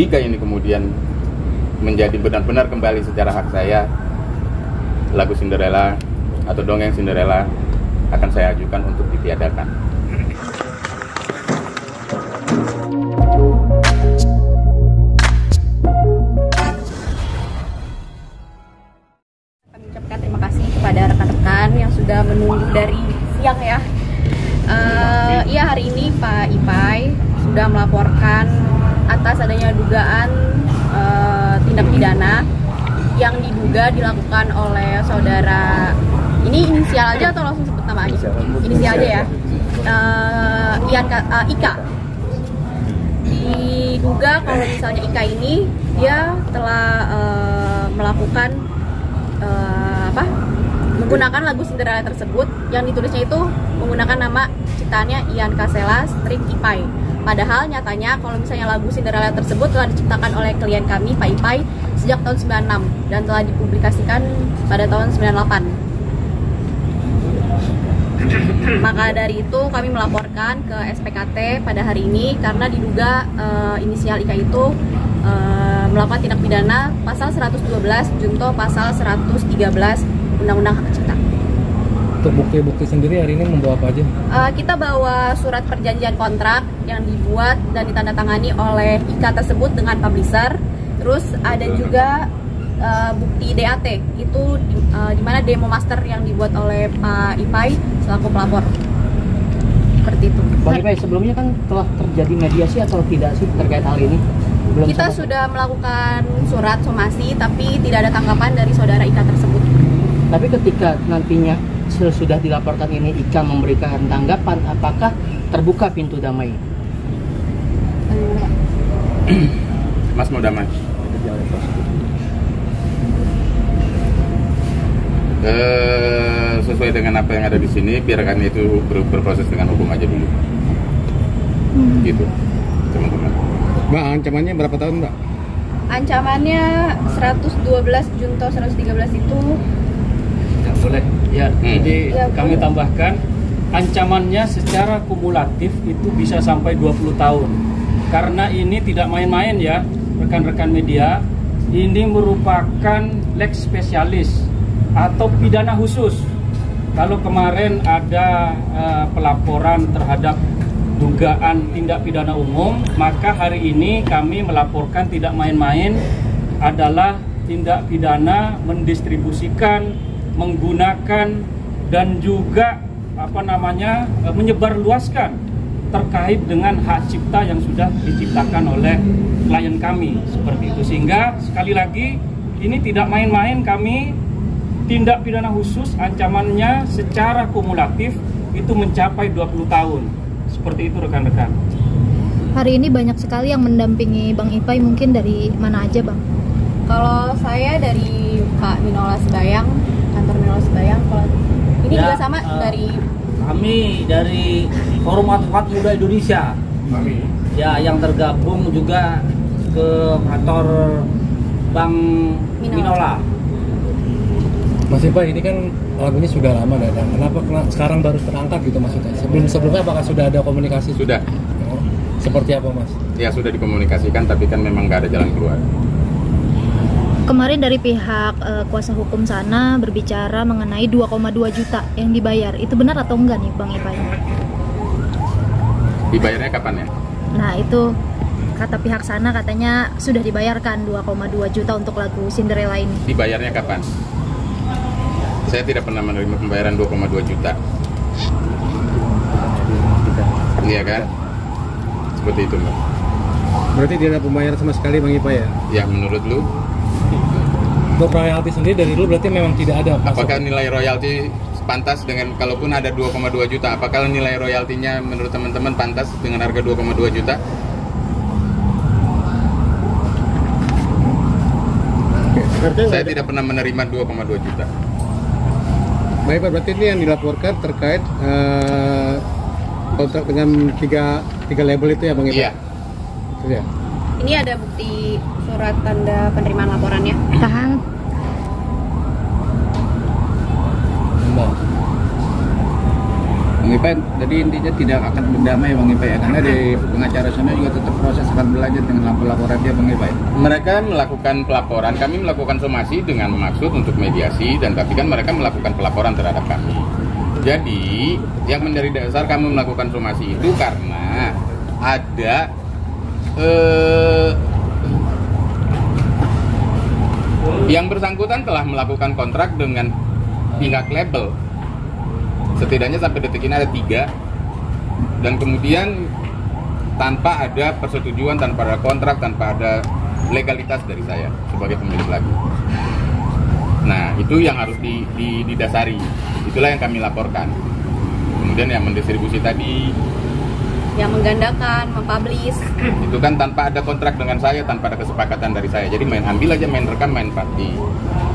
jika ini kemudian menjadi benar-benar kembali secara hak saya, lagu Cinderella atau dongeng Cinderella akan saya ajukan untuk ditiadakan. Kami ucapkan terima kasih kepada rekan-rekan yang sudah menunggu dari siang ya. Iya, hari ini Pak Ipai sudah melaporkan atas adanya dugaan tindak pidana yang diduga dilakukan oleh saudara, ini inisial aja atau langsung sebut nama aja? Inisial aja ya. Ika. Diduga kalau misalnya Ika ini dia telah melakukan menggunakan lagu Cinderella tersebut yang ditulisnya itu menggunakan nama ciptaannya Ian Kasela String Ipai. Padahal nyatanya kalau misalnya lagu Cinderella tersebut telah diciptakan oleh klien kami Pak Ipai sejak tahun 96 dan telah dipublikasikan pada tahun 98. Maka dari itu kami melaporkan ke SPKT pada hari ini karena diduga inisial Ika itu melakukan tindak pidana pasal 112 junto pasal 113 Undang-Undang Hak Cipta. Untuk bukti-bukti sendiri hari ini membawa apa aja? Kita bawa surat perjanjian kontrak yang dibuat dan ditandatangani oleh Ika tersebut dengan publisher. Terus ada juga bukti DAT, itu di mana demo master yang dibuat oleh Pak Ipai selaku pelapor. Seperti itu. Bang Ipai, sebelumnya kan telah terjadi mediasi atau tidak sih terkait hal ini? Kita sudah melakukan surat somasi tapi tidak ada tanggapan dari saudara Ika tersebut. Tapi ketika nantinya sudah dilaporkan ini Ika memberikan tanggapan, apakah terbuka pintu damai? Mas mau damai? Sesuai dengan apa yang ada di sini, biarkan itu berproses dengan hukum aja dulu. Gitu, teman-teman. Mbak, ancamannya berapa tahun, Mbak? Ancamannya 112 junto 113 itu nggak boleh ya. Jadi Ya, kami boleh. tambahkan ancamannya secara kumulatif itu bisa sampai 20 tahun. Karena ini tidak main-main ya, rekan-rekan media. Ini merupakan lex spesialis atau pidana khusus. Kalau kemarin ada pelaporan terhadap dugaan tindak pidana umum, maka hari ini kami melaporkan tidak main-main adalah tindak pidana mendistribusikan, menggunakan dan juga menyebarluaskan terkait dengan hak cipta yang sudah diciptakan oleh klien kami, seperti itu. Sehingga sekali lagi ini tidak main-main, kami tindak pidana khusus ancamannya secara kumulatif itu mencapai 20 tahun. Seperti itu rekan-rekan. Hari ini banyak sekali yang mendampingi Bang Ipai, mungkin dari mana aja Bang? kalau saya dari Pak Minola Sibayang, kantor Minola Sibayang. Kalau ini juga sama dari kami dari Forum Advokat Muda Indonesia. Ya, yang tergabung juga ke kantor Bang Minola. Mas Ipai, ini kan lagunya sudah lama datang. Kenapa sekarang baru terangkat gitu maksudnya? Sebelumnya apakah sudah ada komunikasi? Sudah. Oh, seperti apa Mas? Ya sudah dikomunikasikan, tapi kan memang nggak ada jalan keluar. Kemarin dari pihak kuasa hukum sana berbicara mengenai 2,2 juta yang dibayar. Itu benar atau enggak nih Bang Ipai? Dibayarnya kapan ya? Nah itu kata pihak sana katanya sudah dibayarkan 2,2 juta untuk lagu Cinderella ini. Dibayarnya kapan? Saya tidak pernah menerima pembayaran 2,2 juta. Iya kan? Seperti itu Mbak. Berarti tidak ada pembayaran sama sekali Bang Ipai ya? Ya menurut lu? Untuk royalti sendiri dari dulu berarti memang tidak ada. Apakah nilai royalti pantas dengan, kalaupun ada 2,2 juta, apakah nilai royaltinya menurut teman-teman pantas dengan harga 2,2 juta? Saya tidak pernah menerima 2,2 juta. Baik Pak, berarti ini yang dilaporkan terkait kontrak dengan tiga label itu ya Bang Ipai? Iya. Itu ya. ini ada bukti surat tanda penerimaan laporannya. Tahan. Bang Ipai, jadi intinya tidak akan berdamai Bang Ipai ya, karena di pengacara sana juga tetap proses akan berlanjut dengan laporan dia Bang Ipai. Mereka melakukan pelaporan, kami melakukan somasi dengan maksud untuk mediasi, dan tapi kan mereka melakukan pelaporan terhadap kami. Jadi yang menjadi dasar kami melakukan somasi itu karena ada yang bersangkutan telah melakukan kontrak dengan pihak label. Setidaknya sampai detik ini ada 3, dan kemudian tanpa ada persetujuan, tanpa ada kontrak, tanpa ada legalitas dari saya sebagai pemilik lagu. Nah, itu yang harus didasari. Itulah yang kami laporkan. Kemudian yang mendistribusi tadi, yang menggandakan, mempublish, itu kan tanpa ada kontrak dengan saya, tanpa ada kesepakatan dari saya. Jadi main ambil aja, main rekam, main party.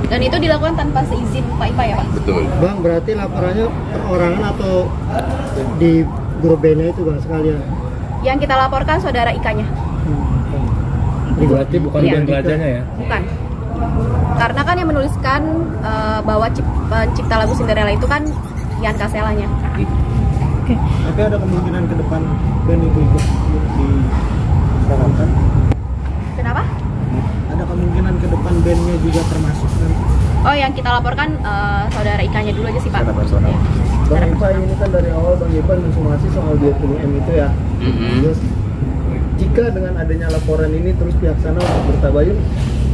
dan itu dilakukan tanpa seizin Pak Ipai ya Pak? Betul. Bang, berarti laporannya perorangan atau di grup bandnya itu Bang sekalian? Yang kita laporkan saudara Ikanya. Berarti bukan Iya. band rajanya ya? Bukan. Karena kan yang menuliskan bahwa pencipta lagu Cinderella itu kan Ian Kaselanya. Tapi ada kemungkinan ke depan band itu ikut diserahkan? Kenapa? Ada kemungkinan ke depan bandnya juga termasuk kan? Oh, yang kita laporkan saudara Ikanya dulu aja sih Pak. Secara personal. Ya. Bang Ipai, ini kan dari awal Bang Ipai mensumasi soal 20M itu ya. Terus jika dengan adanya laporan ini terus pihak sana untuk bertabayun,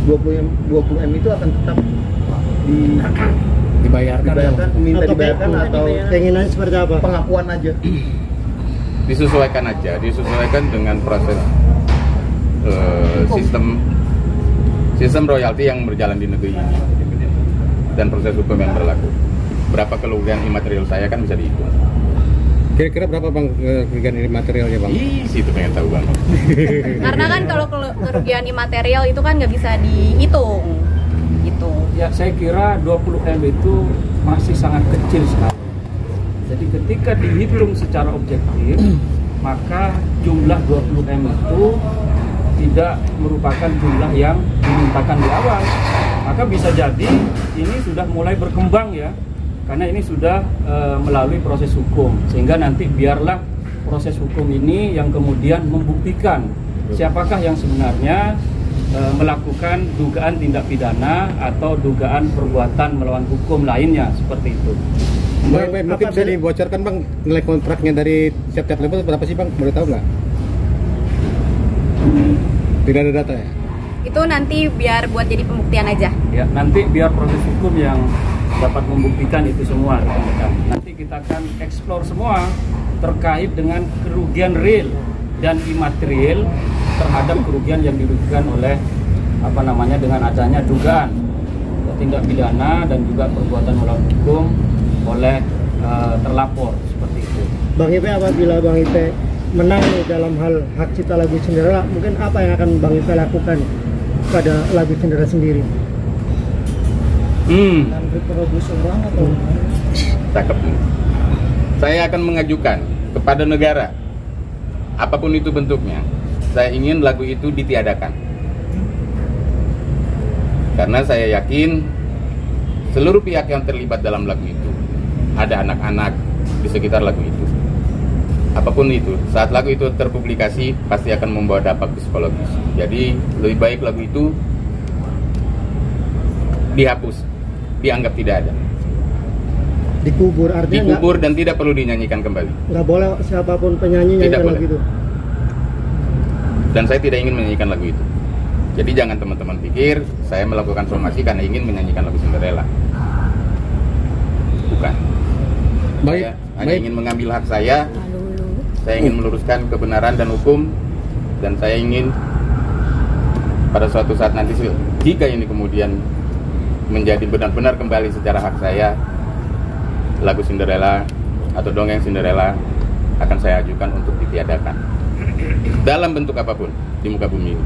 20M itu akan tetap Dibayarkan. minta dibayarkan atau keinginannya seperti apa? Pengakuan aja. Disesuaikan aja, disesuaikan dengan proses sistem royalti yang berjalan di negeri ini dan proses hukum yang berlaku. Berapa kerugian imaterial saya kan bisa dihitung. Kira-kira berapa Bang kerugian materialnya Bang? Ih, situ pengen tahu Bang. Karena kan kalau kerugian imaterial itu kan nggak bisa dihitung. Gitu. Ya, saya kira 20M itu masih sangat kecil sekali. Jadi ketika dihitung secara objektif, maka jumlah 20M itu tidak merupakan jumlah yang dimintakan di awal. Maka bisa jadi ini sudah mulai berkembang ya, karena ini sudah melalui proses hukum, sehingga nanti biarlah proses hukum ini yang kemudian membuktikan siapakah yang sebenarnya melakukan dugaan tindak pidana atau dugaan perbuatan melawan hukum lainnya, seperti itu. Bang, mungkin bisa dibocorkan Bang nilai kontraknya dari setiap label berapa sih Bang? Boleh tahu nggak? Tidak ada data ya? Itu nanti biar buat jadi pembuktian aja. Ya, nanti biar proses hukum yang dapat membuktikan itu semua. Nanti kita akan eksplor semua terkait dengan kerugian real dan imaterial terhadap kerugian yang dirugikan oleh dengan adanya dugaan tindak pidana dan juga perbuatan melawan hukum oleh terlapor, seperti itu. Bang Ipai, apabila Bang Ipai menang nih dalam hal hak cipta lagu Cinderella, mungkin apa yang akan Bang Ipai lakukan pada lagu Cinderella sendiri? Reproduksi ulang atau? Cakep. Saya akan mengajukan kepada negara, apapun itu bentuknya, saya ingin lagu itu ditiadakan. Karena saya yakin seluruh pihak yang terlibat dalam lagu itu, ada anak-anak di sekitar lagu itu. Apapun itu, saat lagu itu terpublikasi pasti akan membawa dampak psikologis. Jadi lebih baik lagu itu dihapus, dianggap tidak ada. Dikubur, artinya dikubur dan tidak perlu dinyanyikan kembali. Nggak boleh siapapun penyanyi nyanyikan lagu itu. Dan saya tidak ingin menyanyikan lagu itu. Jadi jangan teman-teman pikir saya melakukan somasi karena ingin menyanyikan lagu Cinderella. Bukan. Saya hanya ingin mengambil hak saya. Saya ingin meluruskan kebenaran dan hukum, dan saya ingin pada suatu saat nanti jika ini kemudian menjadi benar-benar kembali secara hak saya, lagu Cinderella atau dongeng Cinderella akan saya ajukan untuk ditiadakan dalam bentuk apapun di muka bumi ini.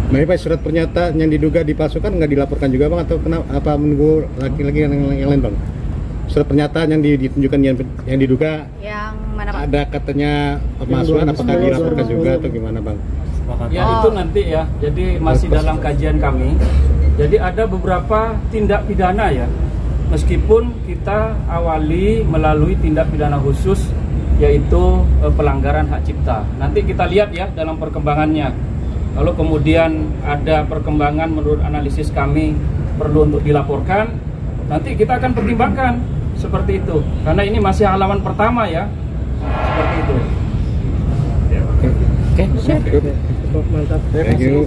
Bang Ipai, surat pernyataan yang diduga dipalsukan nggak dilaporkan juga Bang, atau apa menunggu lagi yang lain Bang? Surat pernyataan yang ditunjukkan yang diduga yang mana Pak? ada katanya pemalsuan, apakah dilaporkan juga atau gimana Bang? Ya itu nanti ya, jadi masih dalam kajian kami. Jadi ada beberapa tindak pidana ya meskipun kita awali melalui tindak pidana khusus yaitu pelanggaran hak cipta. Nanti kita lihat ya dalam perkembangannya. Kalau kemudian ada perkembangan menurut analisis kami perlu untuk dilaporkan, nanti kita akan pertimbangkan seperti itu. Karena ini masih halaman pertama ya, seperti itu. Oke, siap. Thank you.